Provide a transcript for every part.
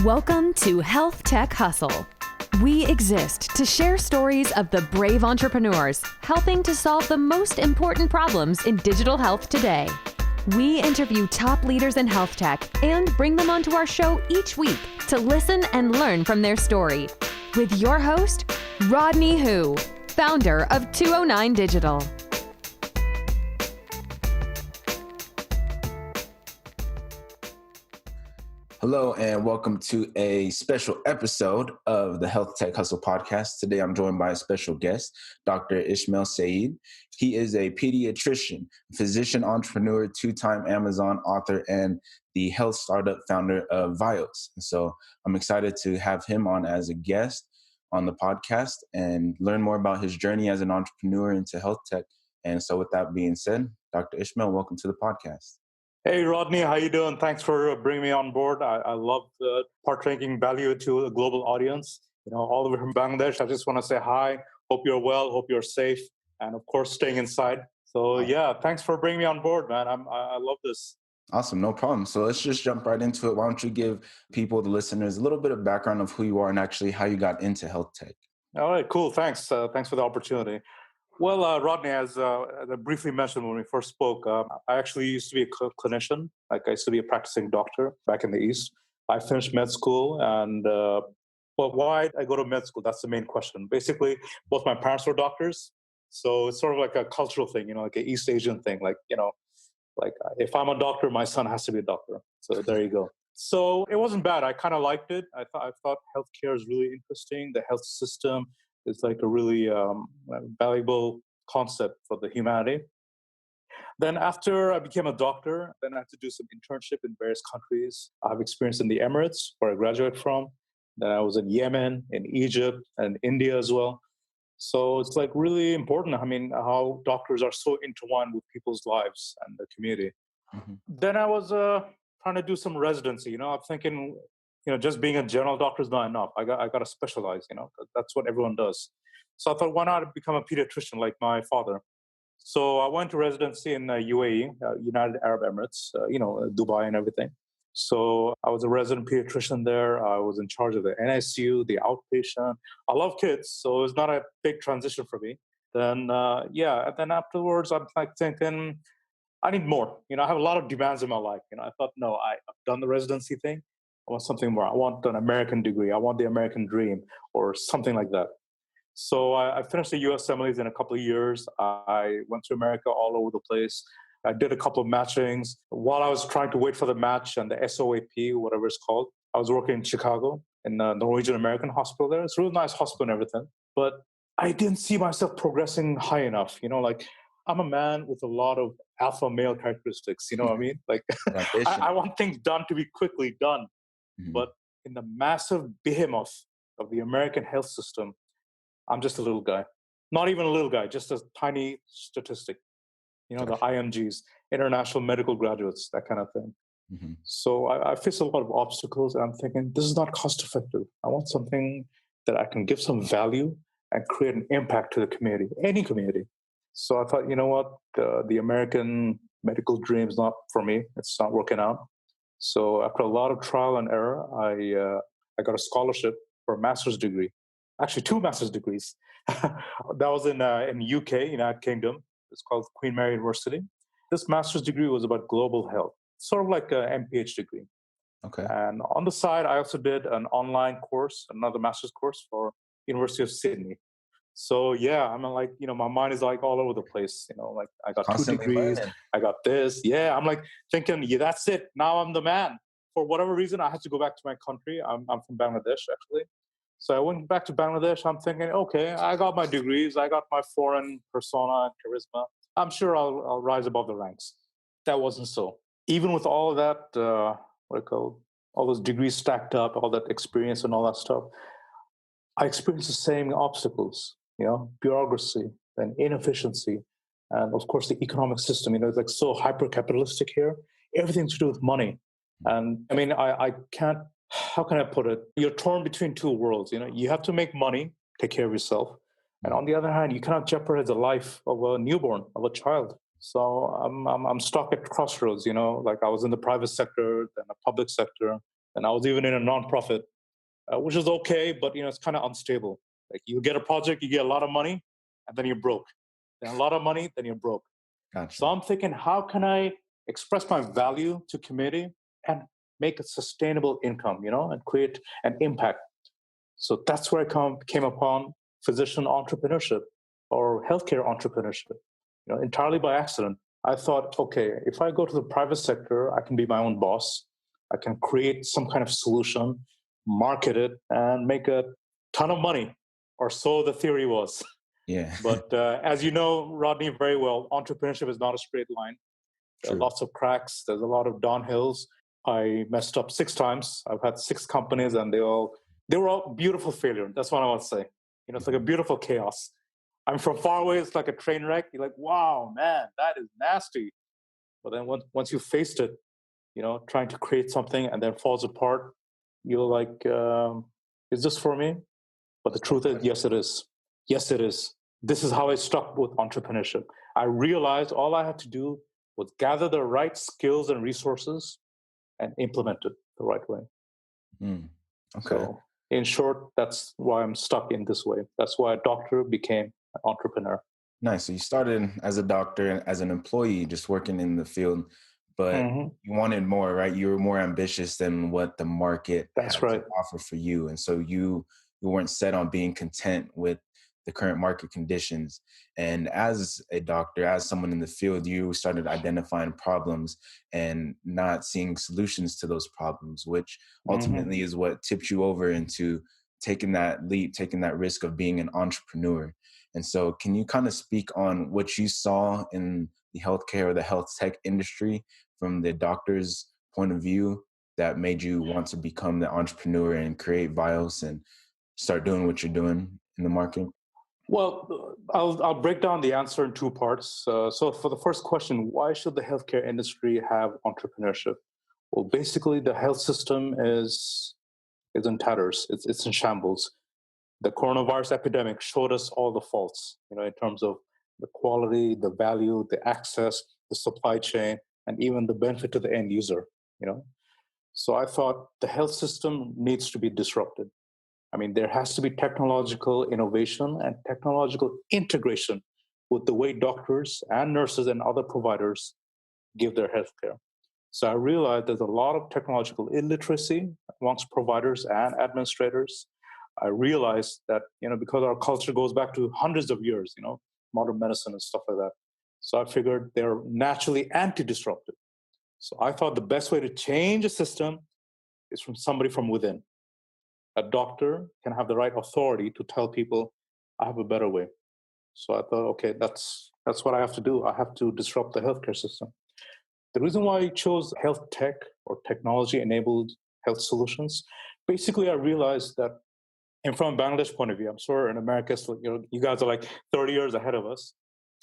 Welcome to HealthTech Hustle. We exist to share stories of the brave entrepreneurs helping to solve the most important problems in digital health today. We interview top leaders in health tech and bring them onto our show each week to listen and learn from their story. With your host, Rodney Hu, founder of 209 Digital. Hello and welcome to a special episode of the HealthTech Hustle podcast. Today I'm joined by a special guest, Dr. Ismail Sayeed. He is a pediatrician, physician entrepreneur, two-time Amazon author, and the health startup founder of ViOS. So I'm excited to have him on as a guest on the podcast and learn more about his journey as an entrepreneur into health tech. And so with that being said, Dr. Ismail, welcome to the podcast. Hey, Rodney, how you doing? Thanks for bringing me on board. I love partaking value to a global audience. All the way from Bangladesh. I just want to say hi. Hope you're well. Hope you're safe. And of course, staying inside. So yeah, thanks for bringing me on board, man. I love this. Awesome. No problem. So let's just jump right into it. Why don't you give people, the listeners, a little bit of background of who you are and actually how you got into health tech? All right, cool. Thanks. Thanks for the opportunity. Well, Rodney, as I briefly mentioned when we first spoke, I actually used to be a clinician. Like I used to be a practicing doctor back in the East. I finished med school, and why I go to med school? That's the main question. Basically, both my parents were doctors, so it's sort of like a cultural thing, like an East Asian thing. Like if I'm a doctor, my son has to be a doctor. So there you go. So it wasn't bad. I kind of liked it. I thought healthcare is really interesting. The health system is like a really valuable concept for the humanity. Then after I became a doctor, then I had to do some internship in various countries. I have experience in the Emirates, where I graduated from. Then I was in Yemen, in Egypt, and India as well. So it's like really important, how doctors are so intertwined with people's lives and the community. Mm-hmm. Then I was trying to do some residency. I'm thinking, just being a general doctor is not enough. I got to specialize, that's what everyone does. So I thought, why not become a pediatrician like my father? So I went to residency in UAE, United Arab Emirates, Dubai and everything. So I was a resident pediatrician there. I was in charge of the NICU, the outpatient. I love kids, so it was not a big transition for me. Then, and then afterwards, I'm like thinking, I need more. I have a lot of demands in my life. I thought, no, I've done the residency thing. I want something more. I want an American degree. I want the American dream or something like that. So I finished the U.S. assemblies in a couple of years. I went to America all over the place. I did a couple of matchings. While I was trying to wait for the match and the SOAP, whatever it's called, I was working in Chicago in the Norwegian American hospital there. It's a really nice hospital and everything. But I didn't see myself progressing high enough. I'm a man with a lot of alpha male characteristics. You know what I mean? Like I want things done to be quickly done. Mm-hmm. But in the massive behemoth of the American health system, I'm just a little guy. Not even a little guy, just a tiny statistic. The IMGs, international medical graduates, that kind of thing. Mm-hmm. So I face a lot of obstacles, and I'm thinking, this is not cost effective. I want something that I can give some value and create an impact to the community, any community. So I thought, you know what, the American medical dream is not for me. It's not working out. So after a lot of trial and error, I got a scholarship for a master's degree. Actually, 2 master's degrees. That was in UK, United Kingdom. It's called Queen Mary University. This master's degree was about global health, sort of like an MPH degree. Okay. And on the side, I also did an online course, another master's course for University of Sydney. So yeah, I'm like, my mind is like all over the place. Like I got constantly 2 degrees, learning. I got this. Yeah, I'm like thinking, yeah, that's it. Now I'm the man. For whatever reason, I had to go back to my country. I'm from Bangladesh, actually. So I went back to Bangladesh. I'm thinking, okay, I got my degrees. I got my foreign persona and charisma. I'm sure I'll rise above the ranks. That wasn't so. Even with all of that, all those degrees stacked up, all that experience and all that stuff, I experienced the same obstacles, bureaucracy and inefficiency. And of course, the economic system, it's like so hyper-capitalistic here. Everything to do with money. And I can't, how can I put it? You're torn between 2 worlds. You have to make money, take care of yourself. And on the other hand, you cannot jeopardize the life of a newborn, of a child. So I'm stuck at crossroads, like I was in the private sector, then the public sector. And I was even in a nonprofit, which is okay, but it's kind of unstable. Like you get a project, you get a lot of money, and then you're broke. Then a lot of money, then you're broke. Gotcha. So I'm thinking, how can I express my value to community and make a sustainable income, and create an impact? So that's where I came upon physician entrepreneurship or healthcare entrepreneurship, entirely by accident. I thought, okay, if I go to the private sector, I can be my own boss. I can create some kind of solution, market it, and make a ton of money, or so the theory was. Yeah. But as you know, Rodney, very well, entrepreneurship is not a straight line. There are lots of cracks. There's a lot of downhills. I messed up 6 times. I've had 6 companies, and they were all beautiful failure. That's what I want to say. It's like a beautiful chaos. I'm from far away. It's like a train wreck. You're like, wow, man, that is nasty. But then once you faced it, trying to create something and then falls apart, you're like, is this for me? But the truth is, yes, it is. Yes, it is. This is how I stuck with entrepreneurship. I realized all I had to do was gather the right skills and resources and implement it the right way. Okay. So, in short, that's why I'm stuck in this way. That's why a doctor became an entrepreneur. Nice. So you started as a doctor and as an employee, just working in the field, but you wanted more, right? You were more ambitious than what the market That's had right. to offer for you. And so you weren't set on being content with the current market conditions. And as a doctor, as someone in the field, you started identifying problems and not seeing solutions to those problems, which ultimately is what tipped you over into taking that leap, taking that risk of being an entrepreneur. And so can you kind of speak on what you saw in the healthcare or the health tech industry from the doctor's point of view that made you want to become the entrepreneur and create ViOS and start doing what you're doing in the market? Well, I'll break down the answer in 2 parts. So for the first question, why should the healthcare industry have entrepreneurship? Well, basically, the health system is in tatters. It's in shambles. The coronavirus epidemic showed us all the faults, in terms of the quality, the value, the access, the supply chain, and even the benefit to the end user. So I thought the health system needs to be disrupted. I mean, there has to be technological innovation and technological integration with the way doctors and nurses and other providers give their healthcare. So I realized there's a lot of technological illiteracy amongst providers and administrators. I realized that, because our culture goes back to hundreds of years, modern medicine and stuff like that. So I figured they're naturally anti-disruptive. So I thought the best way to change a system is from somebody from within. A doctor can have the right authority to tell people, I have a better way. So I thought, okay, that's what I have to do. I have to disrupt the healthcare system. The reason why I chose health tech or technology-enabled health solutions, basically I realized that, and from a Bangladesh point of view, I'm sure in America, so, you guys are like 30 years ahead of us.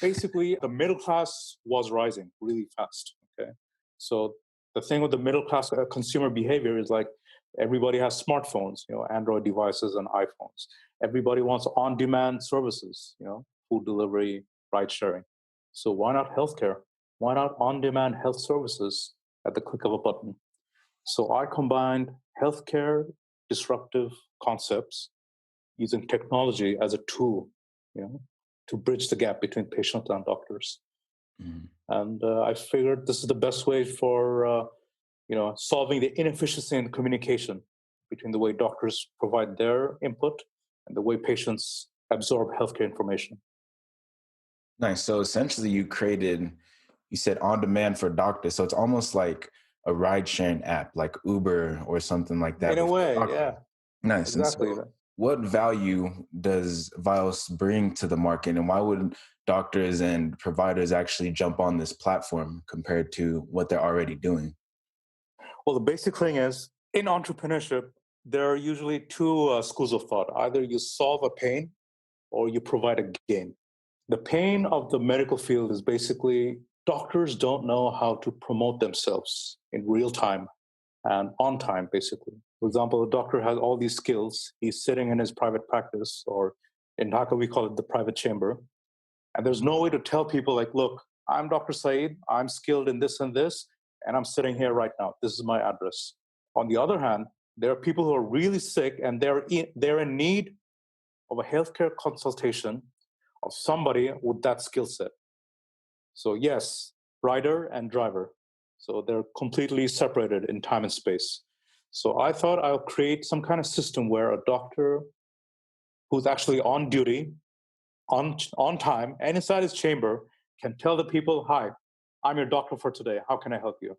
Basically, the middle class was rising really fast. Okay, so the thing with the middle class consumer behavior is like everybody has smartphones, Android devices and iPhones. Everybody wants on-demand services, food delivery, ride sharing. So why not healthcare? Why not on-demand health services at the click of a button? So I combined healthcare disruptive concepts using technology as a tool, to bridge the gap between patients and doctors. And I figured this is the best way for, solving the inefficiency in communication between the way doctors provide their input and the way patients absorb healthcare information. Nice. So essentially you said on demand for doctors. So it's almost like a ride sharing app like Uber or something like that. In a way, yeah. Nice. Exactly. And so what value does ViOS bring to the market, and why would doctors and providers actually jump on this platform compared to what they're already doing? Well, the basic thing is in entrepreneurship, there are usually 2 schools of thought. Either you solve a pain or you provide a gain. The pain of the medical field is basically doctors don't know how to promote themselves in real time and on time, basically. For example, a doctor has all these skills. He's sitting in his private practice, or in Dhaka, we call it the private chamber. And there's no way to tell people like, look, I'm Dr. Sayeed. I'm skilled in this and this, and I'm sitting here right now. This is my address. On the other hand, there are people who are really sick and they're in need of a healthcare consultation of somebody with that skill set. So yes, rider and driver. So they're completely separated in time and space. So I thought I'll create some kind of system where a doctor who's actually on duty, on time, and inside his chamber can tell the people, hi, I'm your doctor for today. How can I help you?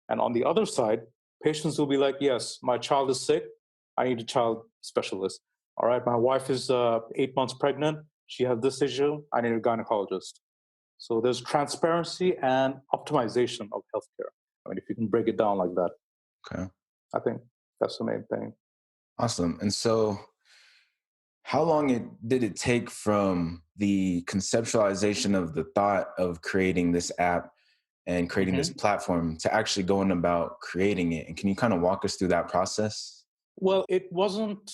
And on the other side, patients will be like, yes, my child is sick. I need a child specialist. All right, my wife is 8 months pregnant. She has this issue. I need a gynecologist. So there's transparency and optimization of healthcare. I mean, if you can break it down like that, Okay. I think that's the main thing. Awesome. And so how long did it take from the conceptualization of the thought of creating this app and creating this platform to actually going about creating it? And can you kind of walk us through that process? Well, it wasn't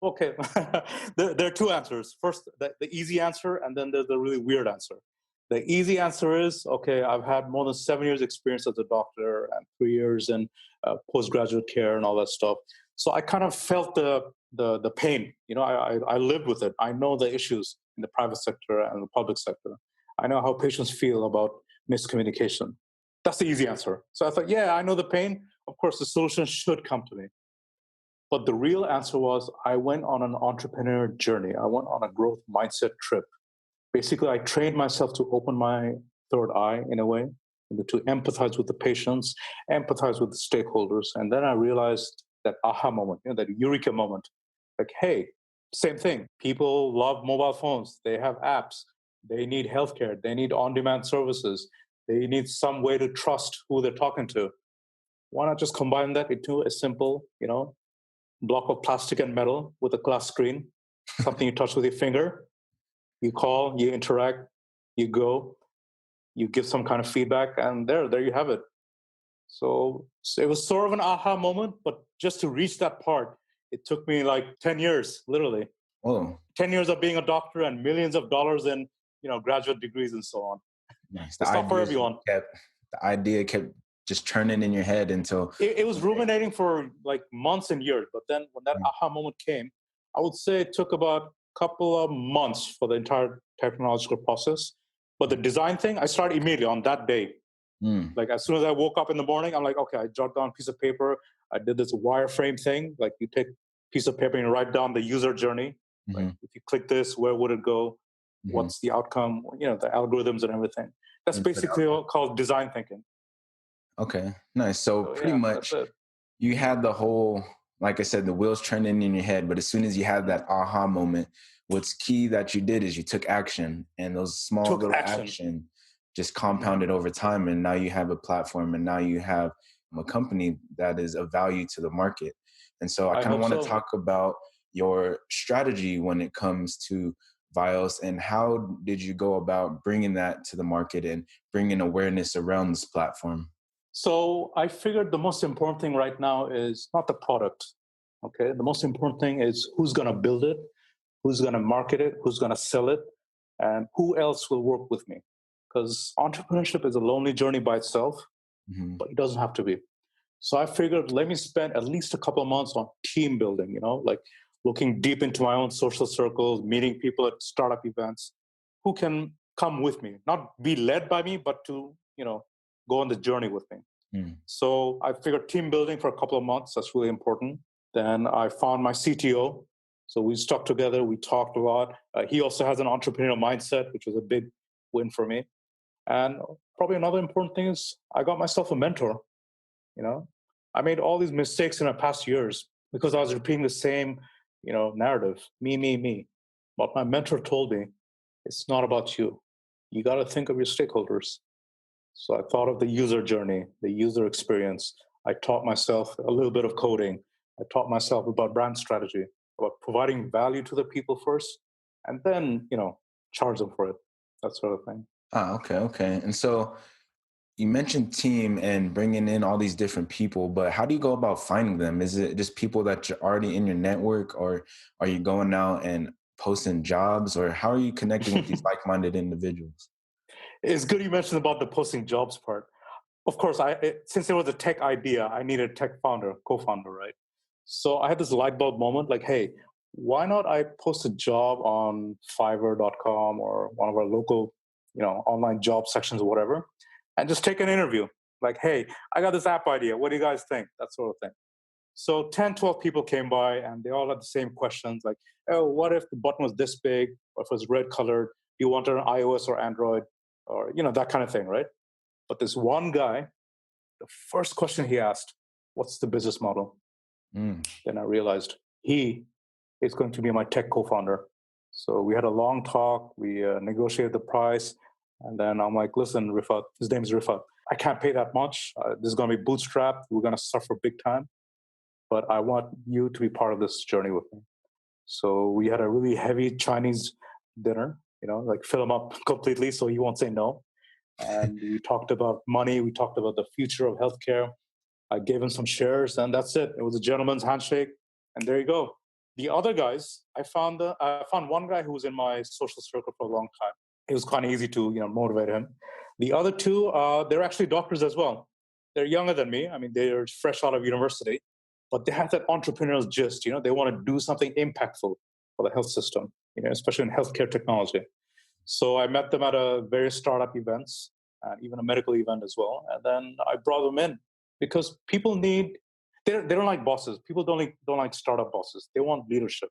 okay. There are two answers. First, the easy answer, and then there's the really weird answer. The easy answer is, okay, I've had more than 7 years experience as a doctor and 3 years in postgraduate care and all that stuff. So I kind of felt the pain. You know, I lived with it. I know the issues in the private sector and the public sector. I know how patients feel about miscommunication. That's the easy answer. So I thought, yeah, I know the pain. Of course, the solution should come to me. But the real answer was I went on an entrepreneur journey. I went on a growth mindset trip. Basically, I trained myself to open my third eye in a way, to empathize with the patients, empathize with the stakeholders. And then I realized that aha moment, that eureka moment. Like, hey, same thing. People love mobile phones. They have apps. They need healthcare. They need on-demand services. They need some way to trust who they're talking to. Why not just combine that into a simple, block of plastic and metal with a glass screen, something you touch with your finger. You call, you interact, you go, you give some kind of feedback, and there you have it. So it was sort of an aha moment, but just to reach that part, it took me like 10 years, literally. Oh, 10 years of being a doctor and millions of dollars in, graduate degrees and so on. nice. It's not for everyone. The idea kept just churning in your head until it was ruminating for like months and years. But then when that aha moment came, I would say it took about a couple of months for the entire technological process. But the design thing, I started immediately on that day. Like as soon as I woke up in the morning, I'm like, okay, I jot down a piece of paper. I did this wireframe thing. Like you take a piece of paper and write down the user journey. Like if you click this, where would it go? What's the outcome? The algorithms and everything. That's basically called design thinking. Okay, nice. So pretty much you had the whole, like I said, the wheels turning in your head, but as soon as you had that aha moment, what's key that you did is you took action, and those small little action just compounded over time. And now you have a platform, and now you have a company that is of value to the market. And so I kind of want to talk about your strategy when it comes to ViOS, and how did you go about bringing that to the market and bringing awareness around this platform? So I figured the most important thing right now is not the product. Okay, the most important thing is who's going to build it, who's going to market it, who's going to sell it, and who else will work with me. Because entrepreneurship is a lonely journey by itself, but it doesn't have to be. So I figured, let me spend at least a couple of months on team building, like looking deep into my own social circles, meeting people at startup events who can come with me, not be led by me, but to, go on the journey with me. So I figured team building for a couple of months, that's really important. Then I found my CTO. So we stuck together, we talked a lot. He also has an entrepreneurial mindset, which was a big win for me. And probably another important thing is I got myself a mentor. I made all these mistakes in the past years because I was repeating the same, narrative, me. But my mentor told me, it's not about you. You got to think of your stakeholders. So I thought of the user journey, the user experience. I taught myself a little bit of coding. I taught myself about brand strategy, about providing value to the people first, and then, charge them for it, that sort of thing. Okay. And so you mentioned team and bringing in all these different people, but how do you go about finding them? Is it just people that you're already in your network, or are you going out and posting jobs, or how are you connecting with these like-minded individuals? It's good you mentioned about the posting jobs part. of course, since it was a tech idea, I needed a tech co-founder, right? So I had this light bulb moment like, hey, why not I post a job on Fiverr.com or one of our local, online job sections or whatever, and just take an interview. Like, hey, I got this app idea. What do you guys think? That sort of thing. So 10, 12 people came by and they all had the same questions like, oh, what if the button was this big or if it was red colored? Do you want it on iOS or Android or, that kind of thing, right? But this one guy, the first question he asked, what's the business model? Then I realized he is going to be my tech co-founder. So we had a long talk. We negotiated the price. And then I'm like, listen, Rifat, his name is Rifat. I can't pay that much. This is going to be bootstrapped. We're going to suffer big time. But I want you to be part of this journey with me. So we had a really heavy Chinese dinner, like fill him up completely so he won't say no. And we talked about money. We talked about the future of healthcare. I gave him some shares and that's it. It was a gentleman's handshake. And there you go. The other guys, I found one guy who was in my social circle for a long time. It was kind of easy to, motivate him. The other two, they're actually doctors as well. They're younger than me. I mean, they're fresh out of university, but they have that entrepreneurial gist. They want to do something impactful for the health system, especially in healthcare technology. So I met them at various startup events and even a medical event as well. And then I brought them in because people they don't like bosses. People don't like startup bosses. They want leadership.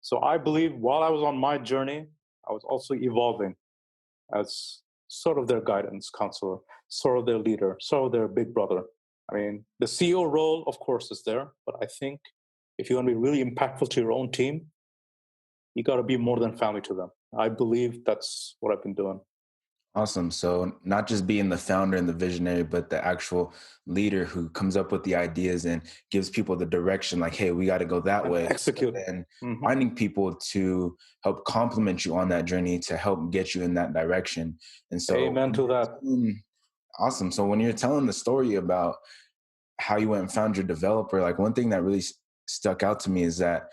So I believe while I was on my journey, I was also evolving as sort of their guidance counselor, sort of their leader, sort of their big brother. I mean, the CEO role, of course, is there. But I think if you want to be really impactful to your own team, you got to be more than family to them. I believe that's what I've been doing. Awesome. So not just being the founder and the visionary, but the actual leader who comes up with the ideas and gives people the direction like, hey, we got to go that way. Execute. And finding people to help complement you on that journey to help get you in that direction. And so, amen to that. Awesome. So when you're telling the story about how you went and found your developer, like one thing that really stuck out to me is that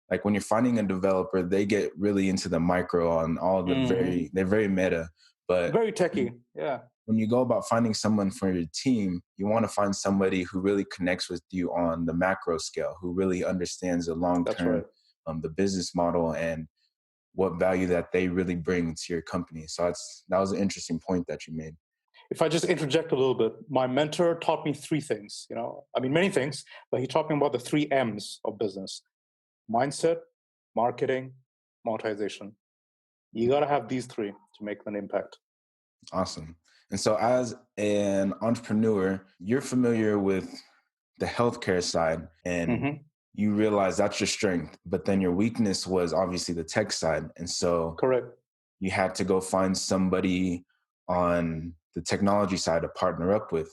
like when you're finding a developer, they get really into the micro on all the they're very meta. But very techie, yeah. When you go about finding someone for your team, you want to find somebody who really connects with you on the macro scale, who really understands the long-term, the business model and what value that they really bring to your company. So that was an interesting point that you made. If I just interject a little bit, my mentor taught me three things, many things, but he taught me about the 3 M's of business: mindset, marketing, monetization. You got to have these 3 to make an impact. Awesome. And so as an entrepreneur, you're familiar with the healthcare side and you realize that's your strength, but then your weakness was obviously the tech side. And so correct, you had to go find somebody on the technology side to partner up with.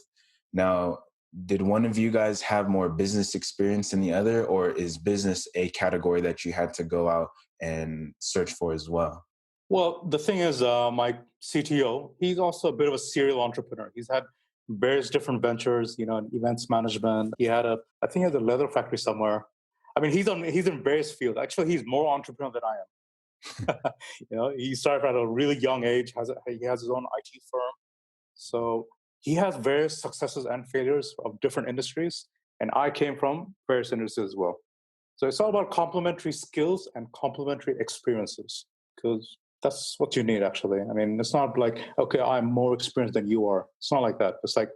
Now, did one of you guys have more business experience than the other, or is business a category that you had to go out and search for as well? Well, the thing is, my CTO, he's also a bit of a serial entrepreneur. He's had various different ventures, in events management. I think he has a leather factory somewhere. I mean, he's in various fields. Actually, he's more entrepreneur than I am. He started at a really young age. He has his own IT firm. So he has various successes and failures of different industries. And I came from various industries as well. So it's all about complementary skills and complementary experiences, because that's what you need, actually. I mean, it's not like, okay, I'm more experienced than you are. It's not like that. It's like,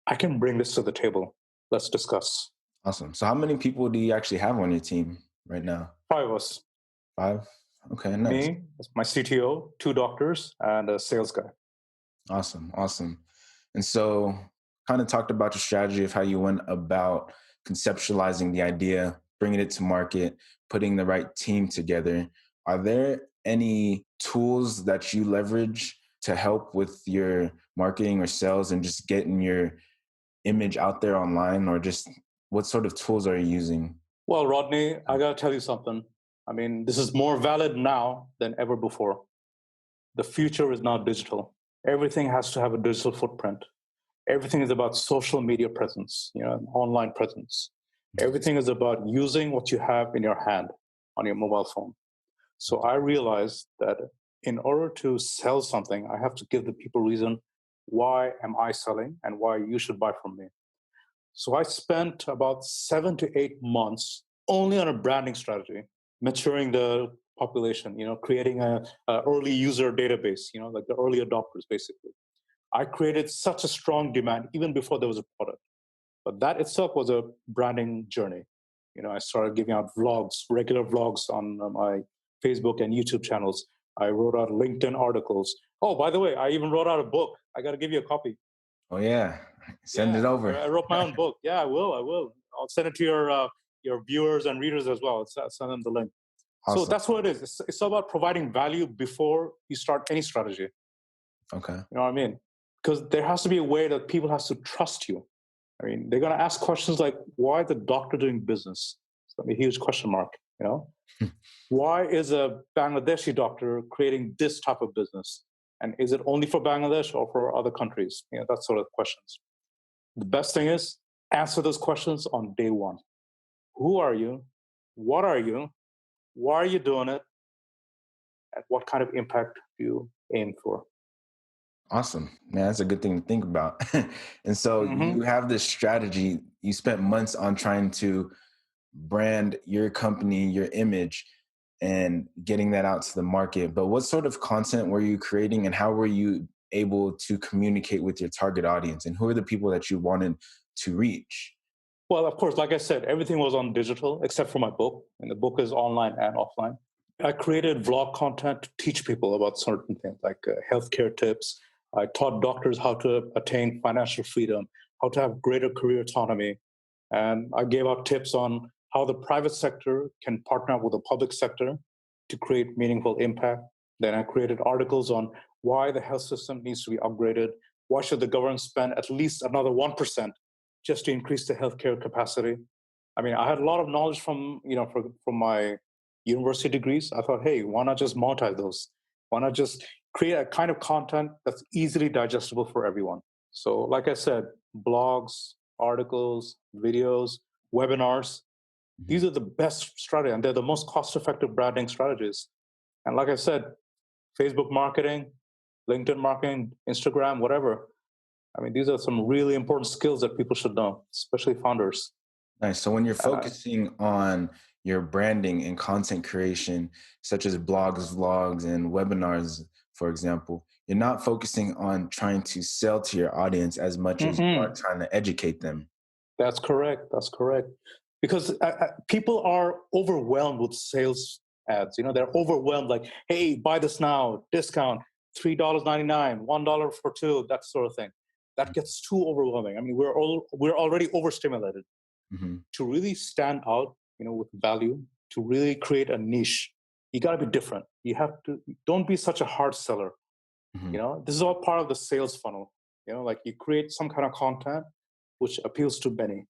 I can bring this to the table. Let's discuss. Awesome. So how many people do you actually have on your team right now? 5 of us. 5? Okay, nice. Me, my CTO, 2 doctors, and a sales guy. Awesome. And so kind of talked about your strategy of how you went about conceptualizing the idea, bringing it to market, putting the right team together. Are there any tools that you leverage to help with your marketing or sales and just getting your image out there online, or just what sort of tools are you using? Well, Rodney, I got to tell you something. I mean, this is more valid now than ever before. The future is now digital. Everything has to have a digital footprint. Everything is about social media presence, online presence. Everything is about using what you have in your hand on your mobile phone. So I realized that in order to sell something, I have to give the people reason why am I selling and why you should buy from me. So I spent about 7 to 8 months only on a branding strategy, maturing the population, creating a early user database, like the early adopters, basically. I created such a strong demand even before there was a product. But that itself was a branding journey. I started giving out vlogs, regular vlogs on my Facebook and YouTube channels. I wrote out LinkedIn articles. Oh, by the way, I even wrote out a book. I got to give you a copy. Oh yeah, send it Yeah, over. I wrote my own book. Yeah, I will. I'll send it to your viewers and readers as well. I'll send them the link. So Awesome. that's what it is. It's about providing value before you start any strategy. Okay. You know what I mean? Because there has to be a way that people have to trust you. I mean, they're going to ask questions like, why is the doctor doing business? It's going to be a huge question mark, Why is a Bangladeshi doctor creating this type of business? And is it only for Bangladesh or for other countries? That sort of questions. The best thing is answer those questions on day one. Who are you? What are you? Why are you doing it? And what kind of impact do you aim for? Awesome. Man, that's a good thing to think about. And so you have this strategy. You spent months on trying to brand your company, your image, and getting that out to the market. But what sort of content were you creating and how were you able to communicate with your target audience? And who are the people that you wanted to reach? Well, of course, like I said, everything was on digital except for my book. And the book is online and offline. I created vlog content to teach people about certain things like healthcare tips. I taught doctors how to attain financial freedom, how to have greater career autonomy. And I gave out tips on how the private sector can partner up with the public sector to create meaningful impact. Then I created articles on why the health system needs to be upgraded. Why should the government spend at least another 1% just to increase the healthcare capacity? I mean, I had a lot of knowledge from my university degrees. I thought, hey, why not just monetize those? Why not just create a kind of content that's easily digestible for everyone? So, like I said, blogs, articles, videos, webinars, these are the best strategy, and they're the most cost-effective branding strategies. And like I said, Facebook marketing, LinkedIn marketing, Instagram, whatever. I mean, these are some really important skills that people should know, especially founders. Nice. So when you're focusing on your branding and content creation, such as blogs, vlogs, and webinars, for example, you're not focusing on trying to sell to your audience as much as you are trying to educate them. That's correct. Because people are overwhelmed with sales ads. They're overwhelmed like, hey, buy this now, discount, $3.99, $1 for two, that sort of thing. That gets too overwhelming. I mean, we're already overstimulated. To really stand out, with value, to really create a niche, you got to be different. Don't be such a hard seller. This is all part of the sales funnel. Like you create some kind of content which appeals to many.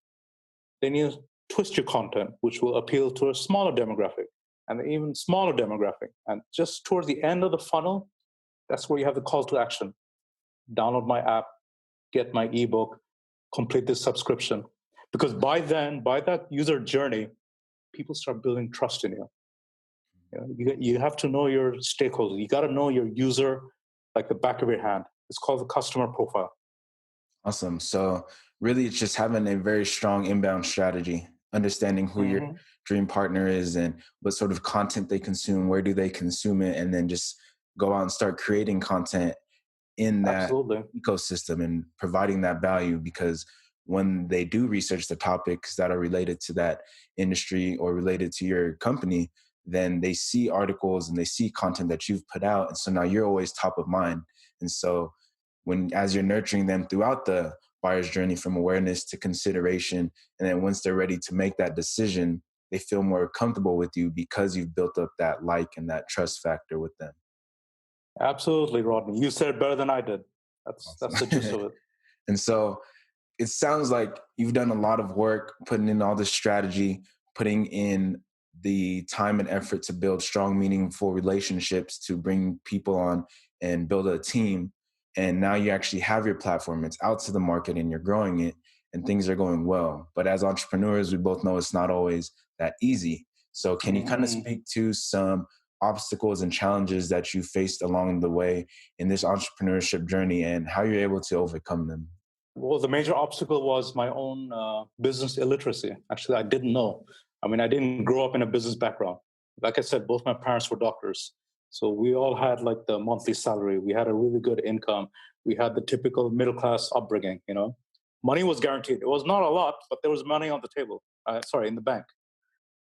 Then you twist your content, which will appeal to a smaller demographic and an even smaller demographic. And just towards the end of the funnel, that's where you have the call to action. Download my app, get my ebook, complete this subscription. Because by that user journey, people start building trust in you. You have to know your stakeholders. You got to know your user like the back of your hand. It's called the customer profile. Awesome. So really it's just having a very strong inbound strategy, understanding who your dream partner is and what sort of content they consume, where do they consume it, and then just go out and start creating content in that ecosystem and providing that value, because when they do research the topics that are related to that industry or related to your company, then they see articles and they see content that you've put out. And so now you're always top of mind. And so as you're nurturing them throughout the buyer's journey from awareness to consideration, and then once they're ready to make that decision, they feel more comfortable with you because you've built up that like and that trust factor with them. Absolutely, Rodney. You said it better than I did. That's the gist of it. And so it sounds like you've done a lot of work, putting in all this strategy, putting in the time and effort to build strong, meaningful relationships, to bring people on and build a team. And now you actually have your platform. It's out to the market and you're growing it and things are going well. But as entrepreneurs, we both know it's not always that easy. So can you kind of speak to some obstacles and challenges that you faced along the way in this entrepreneurship journey and how you're able to overcome them. Well, the major obstacle was my own business illiteracy. Actually, I didn't know. I mean, I didn't grow up in a business background. Like I said, both my parents were doctors. So we all had like the monthly salary. We had a really good income. We had the typical middle class upbringing, you know. Money was guaranteed. It was not a lot, but there was money on the table. In the bank.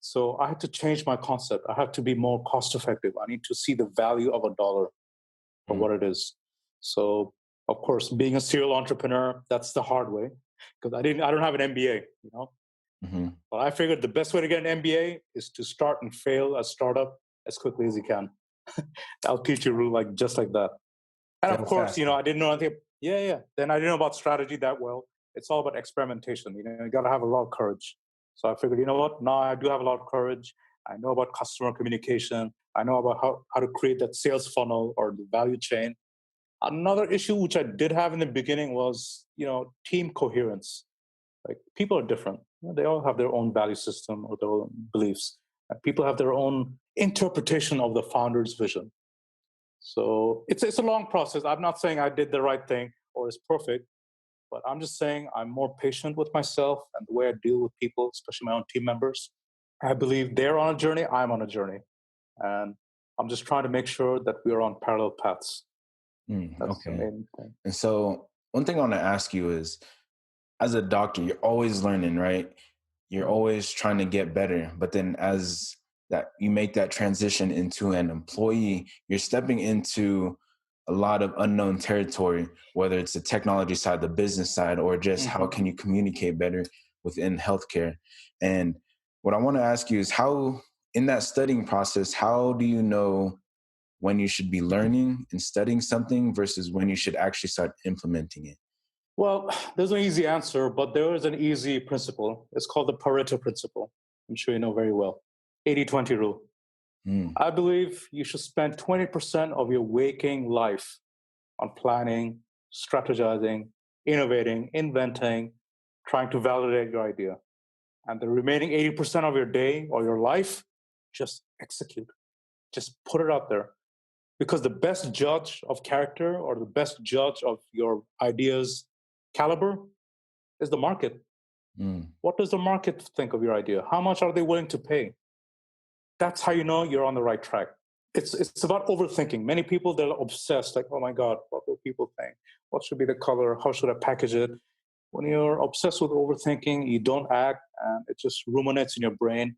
So I had to change my concept. I have to be more cost effective. I need to see the value of a dollar for what it is. So, of course, being a serial entrepreneur, that's the hard way because I don't have an MBA, you know. Mm-hmm. But I figured the best way to get an MBA is to start and fail a startup as quickly as you can. I'll teach you like just like that. And of course, you know, I didn't know anything. Yeah. Then I didn't know about strategy that well. It's all about experimentation. You know, you got to have a lot of courage. So I figured, you know what? Now I do have a lot of courage. I know about customer communication. I know about how to create that sales funnel or the value chain. Another issue which I did have in the beginning was, you know, team coherence. Like people are different. You know, they all have their own value system or their own beliefs. And people have their own interpretation of the founder's vision. So it's a long process. I'm not saying I did the right thing or it's perfect, but I'm just saying I'm more patient with myself and the way I deal with people, especially my own team members. I believe they're on a journey, I'm on a journey. And I'm just trying to make sure that we're on parallel paths. That's the main thing. And so one thing I want to ask you is, as a doctor, you're always learning, right? You're always trying to get better. But then as that you make that transition into an employee, you're stepping into a lot of unknown territory, whether it's the technology side, the business side, or just how can you communicate better within healthcare. And what I want to ask you is how, in that studying process, how do you know when you should be learning and studying something versus when you should actually start implementing it? Well, there's no easy answer, but there is an easy principle. It's called the Pareto principle. I'm sure you know very well. 80-20 rule. I believe you should spend 20% of your waking life on planning, strategizing, innovating, inventing, trying to validate your idea. And the remaining 80% of your day or your life, just execute. Just put it out there. Because the best judge of character or the best judge of your ideas caliber is the market. What does the market think of your idea? How much are they willing to pay? That's how you know you're on the right track. It's about overthinking. Many people, they're obsessed, like, oh my God, what will people think? What should be the color? How should I package it? When you're obsessed with overthinking, you don't act, and it just ruminates in your brain,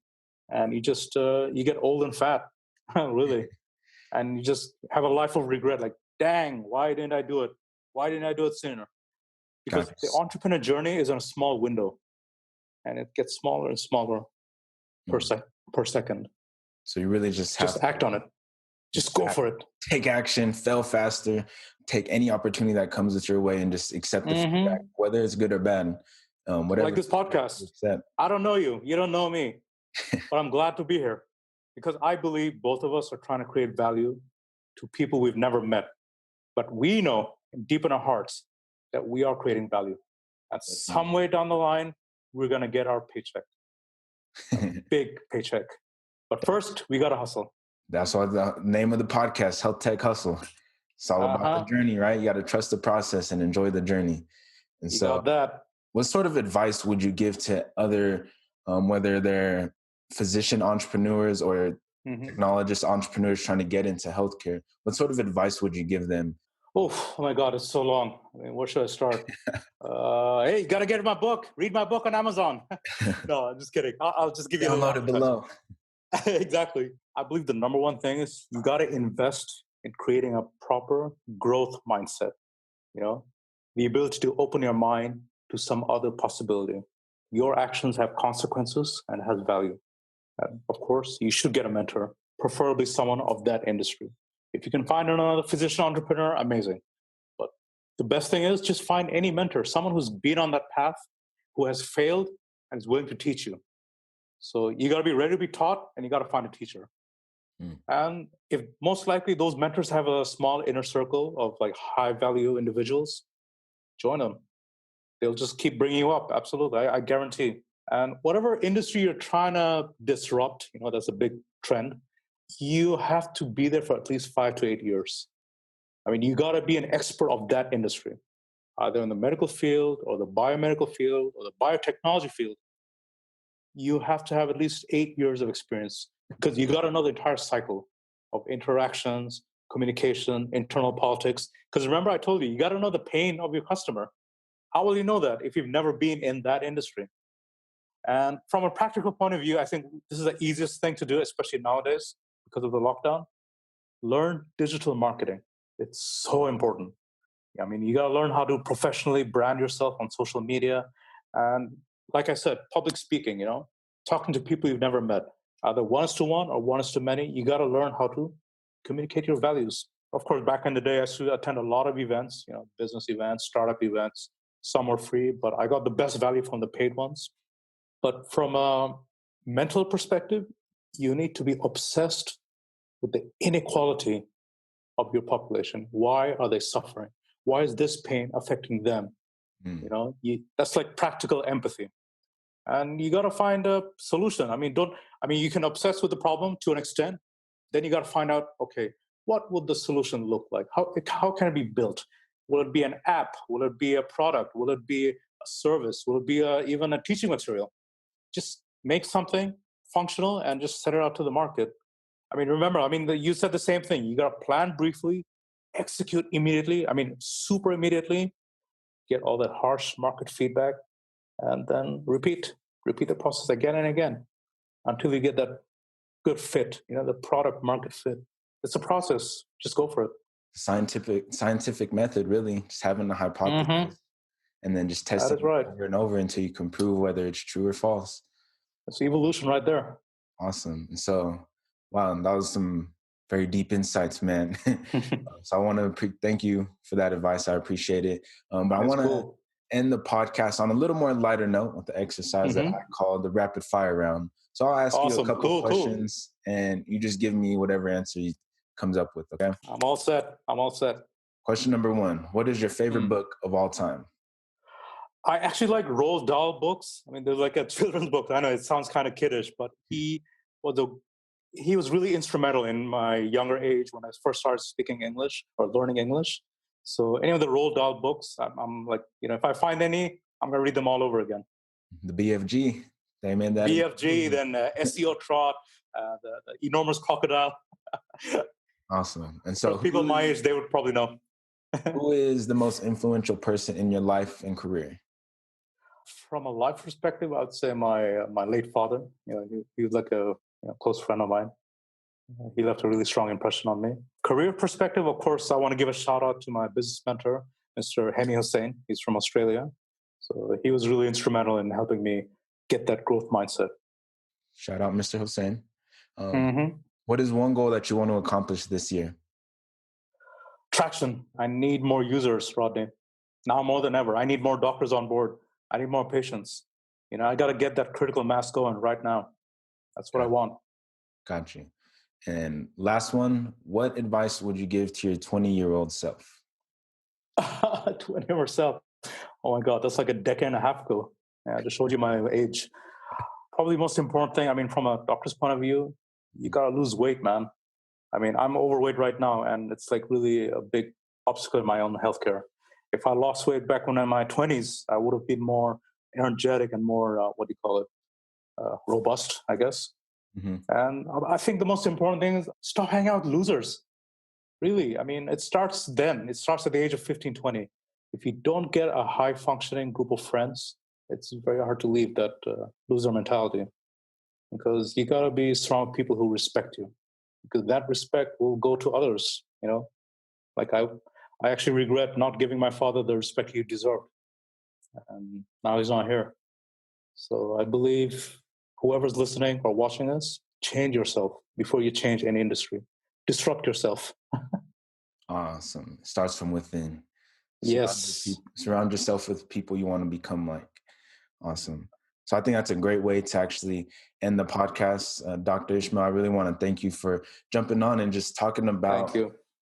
and you just, you get old and fat, really. And you just have a life of regret, like, dang, why didn't I do it? Why didn't I do it sooner? Because the entrepreneur journey is on a small window, and it gets smaller and smaller per second. So you really just act on it. Just go for it. Take action, fail faster, take any opportunity that comes with your way and just accept the feedback, whether it's good or bad. Whatever. Like this podcast. I don't know you. You don't know me. But I'm glad to be here because I believe both of us are trying to create value to people we've never met. But we know deep in our hearts that we are creating value. And some way down the line, we're going to get our paycheck. A big paycheck. But first, we got to hustle. That's why the name of the podcast, HealthTech Hustle. It's all about the journey, right? You got to trust the process and enjoy the journey. And you got that. What sort of advice would you give to other, whether they're physician entrepreneurs or technologist entrepreneurs trying to get into healthcare? What sort of advice would you give them? Oh my God, it's so long. I mean, where should I start? Hey, you got to get my book. Read my book on Amazon. No, I'm just kidding. I'll just give you download it below. Exactly. I believe the number one thing is you got to invest in creating a proper growth mindset. You know, the ability to open your mind to some other possibility. Your actions have consequences and has value. And of course, you should get a mentor, preferably someone of that industry. If you can find another physician entrepreneur, amazing. But the best thing is just find any mentor, someone who's been on that path, who has failed and is willing to teach you. So you got to be ready to be taught, and you got to find a teacher. And if most likely those mentors have a small inner circle of like high value individuals, join them. They'll just keep bringing you up. Absolutely. I guarantee. And whatever industry you're trying to disrupt, you know, that's a big trend. you have to be there for at least 5 to 8 years. I mean, you got to be an expert of that industry, either in the medical field or the biomedical field or the biotechnology field. You have to have at least 8 years of experience because you got to know the entire cycle of interactions, communication, internal politics. Because remember, I told you got to know the pain of your customer. How will you know that if you've never been in that industry? And from a practical point of view, I think this is the easiest thing to do, especially nowadays because of the lockdown. Learn digital marketing. It's so important. I mean, you got to learn how to professionally brand yourself on social media. And like I said, public speaking, talking to people you've never met, either one-to-one or one-to-many. You got to learn how to communicate your values. Of course, back in the day, I used to attend a lot of events, business events, startup events. Some were free, but I got the best value from the paid ones. But from a mental perspective, you need to be obsessed with the inequality of your population. Why are they suffering? Why is this pain affecting them? That's like practical empathy. And you got to find a solution. You can obsess with the problem to an extent. Then you got to find out, okay, what would the solution look like? How can it be built? Will it be an app? Will it be a product? Will it be a service? Will it be even a teaching material? Just make something functional and just set it out to the market. Remember, you said the same thing. You got to plan briefly, execute immediately. Super immediately, get all that harsh market feedback, and then repeat the process again and again until you get that good fit, the product market fit. It's a process. Just go for it. Scientific method, really. Just having a hypothesis and then just testing it over and over until you can prove whether it's true or false. It's evolution right there. Awesome. So, wow, that was some very deep insights, man. So I want to thank you for that advice. I appreciate it. But I want to end the podcast on a little more lighter note with the exercise that I call the rapid fire round. So I'll ask you a couple of questions and you just give me whatever answer you comes up with, okay? I'm all set. Question number 1. What is your favorite book of all time? I actually like Roald Dahl books. There's like a children's book. I know it sounds kind of kiddish, but he was really instrumental in my younger age when I first started speaking English or learning English. So any of the Roald Dahl books, I'm like, if I find any, I'm going to read them all over again. The BFG. They made that. BFG, then SEO Trot, the enormous crocodile. Awesome. And so people my age, they would probably know. Who is the most influential person in your life and career? From a life perspective, I would say my late father. He was like a close friend of mine. He left a really strong impression on me. Career perspective, of course, I want to give a shout out to my business mentor, Mr. Hemi Hussain. He's from Australia. So he was really instrumental in helping me get that growth mindset. Shout out, Mr. Hussain. What is one goal that you want to accomplish this year? Traction. I need more users, Rodney. Now more than ever. I need more doctors on board. I need more patients. I got to get that critical mass going right now. That's what I want. Got you. And last one, what advice would you give to your 20-year-old self? 20-year-old self. Oh my God, that's like a decade and a half ago. I just showed you my age. Probably the most important thing, from a doctor's point of view, you got to lose weight, man. I'm overweight right now, and it's like really a big obstacle in my own healthcare. If I lost weight back when I'm in my 20s, I would have been more energetic and more, robust, I guess. And I think the most important thing is stop hanging out with losers. Really, it starts then. It starts at the age of 15, 20. If you don't get a high-functioning group of friends, it's very hard to leave that loser mentality, because you got to be surrounded with people who respect you, because that respect will go to others. Like I actually regret not giving my father the respect he deserved, and now he's not here. So I believe whoever's listening or watching this, change yourself before you change any industry. Disrupt yourself. Awesome. It starts from within. Yes. Surround yourself with people you want to become like. Awesome. So I think that's a great way to actually end the podcast. Dr. Ismail, I really want to thank you for jumping on and just talking about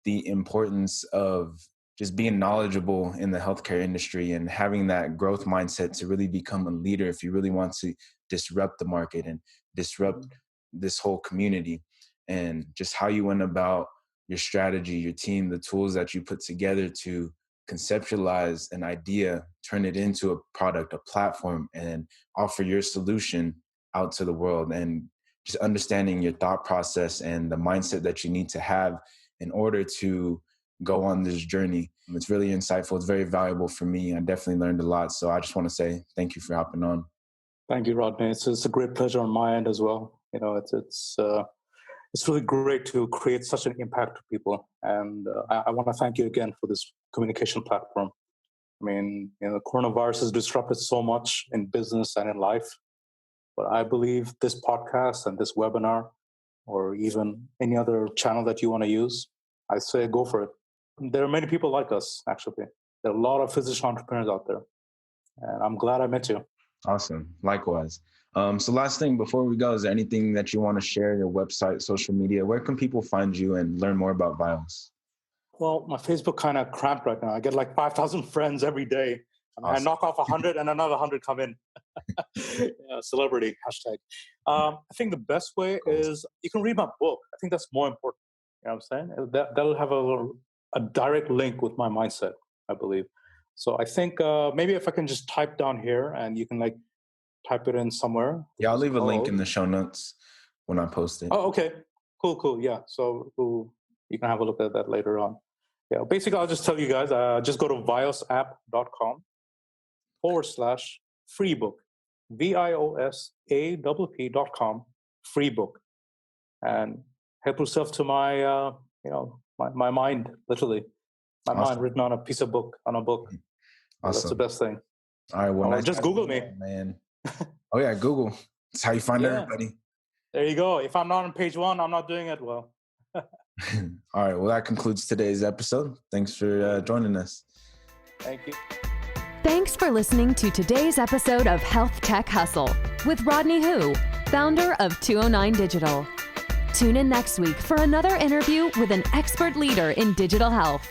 the importance of just being knowledgeable in the healthcare industry and having that growth mindset to really become a leader if you really want to disrupt the market and disrupt this whole community. and just how you went about your strategy, your team, the tools that you put together to conceptualize an idea, turn it into a product, a platform, and offer your solution out to the world. And just understanding your thought process and the mindset that you need to have in order to go on this journey. It's really insightful. It's very valuable for me. I definitely learned a lot. So I just want to say thank you for hopping on. Thank you, Rodney. It's a great pleasure on my end as well. It's really great to create such an impact to people. And I want to thank you again for this communication platform. I mean, the coronavirus has disrupted so much in business and in life. But I believe this podcast and this webinar, or even any other channel that you want to use, I say go for it. There are many people like us, actually. There are a lot of physician entrepreneurs out there. And I'm glad I met you. Awesome. Likewise. So last thing before we go, is there anything that you want to share, your website, social media? Where can people find you and learn more about ViOS? Well, my Facebook kind of cramped right now. I get like 5,000 friends every day. Awesome. I knock off 100 and another 100 come in. Celebrity, hashtag. I think the best way is you can read my book. I think that's more important. You know what I'm saying? That'll have a direct link with my mindset, I believe. So I think maybe if I can just type down here and you can like type it in somewhere. Yeah, I'll leave a link in the show notes when I post it. Oh, okay. Cool. Yeah. So you can have a look at that later on. Yeah. Basically, I'll just tell you guys, just go to viosapp.com/free book. VIOSAPP.com free book. And help yourself to my my mind, literally. My mind written on a piece of book, on a book. Awesome. That's the best thing. All right. Well, just Google me. Man. Oh, yeah. Google. That's how you find everybody. There you go. If I'm not on page one, I'm not doing it well. All right. Well, that concludes today's episode. Thanks for joining us. Thank you. Thanks for listening to today's episode of HealthTech Hustle with Rodney Hu, founder of 209 Digital. Tune in next week for another interview with an expert leader in digital health.